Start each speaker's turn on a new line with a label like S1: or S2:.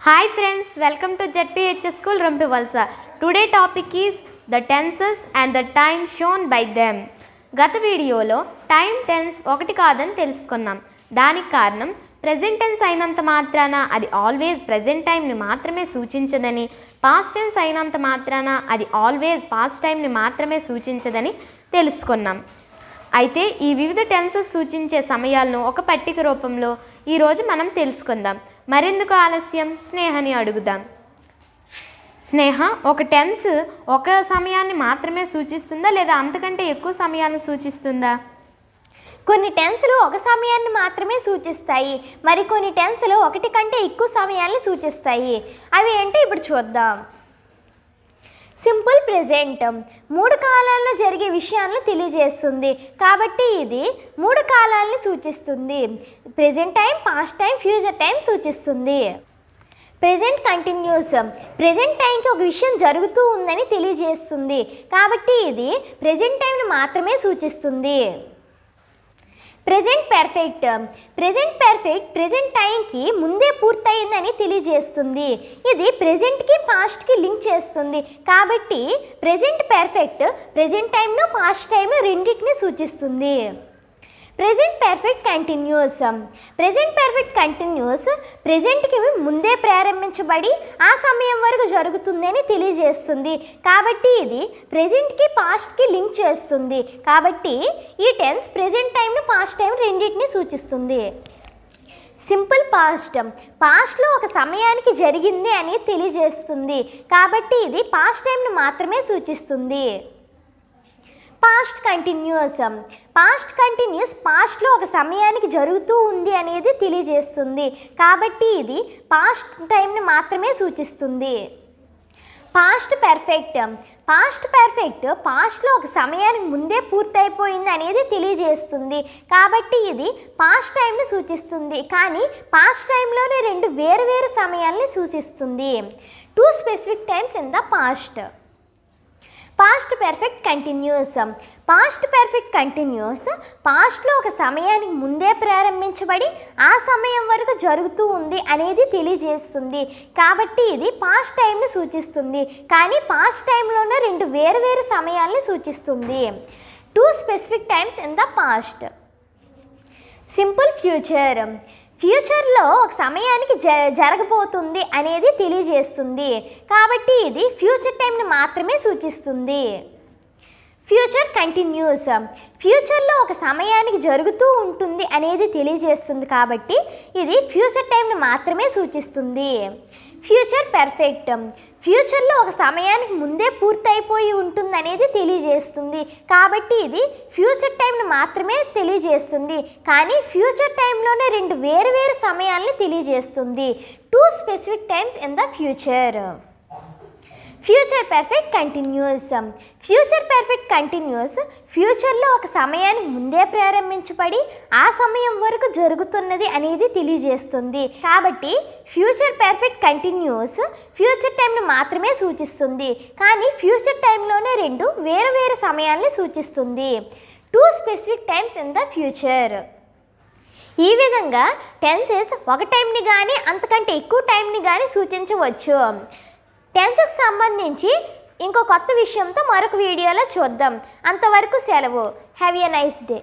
S1: Hi friends, welcome to ZPH School Rampivalsa. Today topic is the tenses and the time shown by them. గత వీడియోలో time tense ఒకటి కాదని తెలుసుకున్నాం. దానికి కారణం ప్రెజెంట్ టెన్స్ అయినంత మాత్రాన అది ఆల్వేస్ ప్రెజెంట్ టైంని మాత్రమే సూచించదని, పాస్ట్ టెన్స్ అయినంత మాత్రాన అది ఆల్వేస్ పాస్ట్ టైంని మాత్రమే సూచించదని తెలుసుకున్నాం. అయితే ఈ వివిధ టెన్సెస్ సూచించే సమయాలను ఒక పట్టిక రూపంలో ఈరోజు మనం తెలుసుకుందాం. మరెందుకు ఆలస్యం, స్నేహని అడుగుదాం. స్నేహ, ఒక టెన్స్ ఒక సమయాన్ని మాత్రమే సూచిస్తుందా లేదా అంతకంటే ఎక్కువ సమయాన్ని సూచిస్తుందా?
S2: కొన్ని టెన్స్లు ఒక సమయాన్ని మాత్రమే సూచిస్తాయి, మరి కొన్ని టెన్స్లు ఒకటి కంటే ఎక్కువ సమయాన్ని సూచిస్తాయి. అవి ఏంటో ఇప్పుడు చూద్దాం. సింపుల్ ప్రెజెంట్ 3 కాలాల్లో జరిగే విషయాలను తెలియజేస్తుంది, కాబట్టి ఇది 3 కాలాలను సూచిస్తుంది. Present time, past time, future time సూచిస్తుంది. ప్రెజెంట్ కంటిన్యూస్ ప్రెజెంట్ టైంకి ఒక విషయం జరుగుతూ ఉందని తెలియజేస్తుంది, కాబట్టి ఇది ప్రెజెంట్ టైంను మాత్రమే సూచిస్తుంది. ప్రెజెంట్ పర్ఫెక్ట్ ప్రెజెంట్ టైంకి ముందే పూర్తయిందని తెలియజేస్తుంది. ఇది ప్రెజెంట్కి పాస్ట్కి లింక్ చేస్తుంది, కాబట్టి ప్రెజెంట్ పర్ఫెక్ట్ ప్రెజెంట్ టైంను పాస్ట్ టైంను రెండింటిని సూచిస్తుంది. ప్రెజెంట్ పర్ఫెక్ట్ కంటిన్యూస్ ప్రెజెంట్కి ముందే ప్రారంభించబడి ఆ సమయం వరకు జరుగుతుందని తెలియజేస్తుంది, కాబట్టి ఇది ప్రెజెంట్కి పాస్ట్కి లింక్ చేస్తుంది. కాబట్టి ఈ టెన్స్ ప్రెజెంట్ టైంను పాస్ట్ టైం రెండింటిని సూచిస్తుంది. సింపుల్ పాస్ట్లో ఒక సమయానికి జరిగింది అని తెలియజేస్తుంది, కాబట్టి ఇది పాస్ట్ టైంను మాత్రమే సూచిస్తుంది. పాస్ట్ కంటిన్యూస్ పాస్ట్లో ఒక సమయానికి జరుగుతూ ఉంది అనేది తెలియజేస్తుంది, కాబట్టి ఇది పాస్ట్ టైంని మాత్రమే సూచిస్తుంది. పాస్ట్ పర్ఫెక్ట్ పాస్ట్లో ఒక సమయానికి ముందే పూర్తయిపోయింది అనేది తెలియజేస్తుంది, కాబట్టి ఇది పాస్ట్ టైంని సూచిస్తుంది, కానీ పాస్ట్ టైంలోనే 2 వేరు సమయాల్ని సూచిస్తుంది. 2 specific times in the past. Past perfect continuous పాస్ట్లో ఒక సమయానికి ముందే ప్రారంభించబడి ఆ సమయం వరకు జరుగుతూ ఉంది అనేది తెలియజేస్తుంది, కాబట్టి ఇది పాస్ట్ టైంని సూచిస్తుంది, కానీ పాస్ట్ టైంలోనే 2 వేరు సమయాల్ని సూచిస్తుంది. 2 specific times in the past. Simple ఫ్యూచర్లో ఒక సమయానికి జరగబోతుంది అనేది తెలియజేస్తుంది, కాబట్టి ఇది ఫ్యూచర్ టైంని మాత్రమే సూచిస్తుంది. ఫ్యూచర్ కంటిన్యూస్ ఫ్యూచర్లో ఒక సమయానికి జరుగుతూ ఉంటుంది అనేది తెలియజేస్తుంది, కాబట్టి ఇది ఫ్యూచర్ టైంని మాత్రమే సూచిస్తుంది. ఫ్యూచర్ పర్ఫెక్ట్ ఫ్యూచర్లో ఒక సమయానికి ముందే పూర్తయిపోయి ఉంటుంది అనేది తెలియజేస్తుంది, కాబట్టి ఇది ఫ్యూచర్ టైంను మాత్రమే తెలియజేస్తుంది, కానీ ఫ్యూచర్ టైంలోనే 2 వేరు సమయాల్ని తెలియజేస్తుంది. 2 specific times in the future. Future perfect continuous ఫ్యూచర్లో ఒక సమయానికి ముందే ప్రారంభించబడి ఆ సమయం వరకు జరుగుతున్నది అనేది తెలియజేస్తుంది, కాబట్టి ఫ్యూచర్ పర్ఫెక్ట్ కంటిన్యూస్ ఫ్యూచర్ టైంను మాత్రమే సూచిస్తుంది, కానీ ఫ్యూచర్ టైంలోనే 2 వేరు సమయాల్ని సూచిస్తుంది. 2 specific times in the future. ఈ విధంగా టెన్సెస్ ఒక టైంని కానీ అంతకంటే ఎక్కువ టైంని కానీ సూచించవచ్చు. టెన్స్కి సంబంధించి ఇంకో కొత్త విషయంతో మరొక వీడియోలో చూద్దాం. అంతవరకు సెలవు. Have a nice day.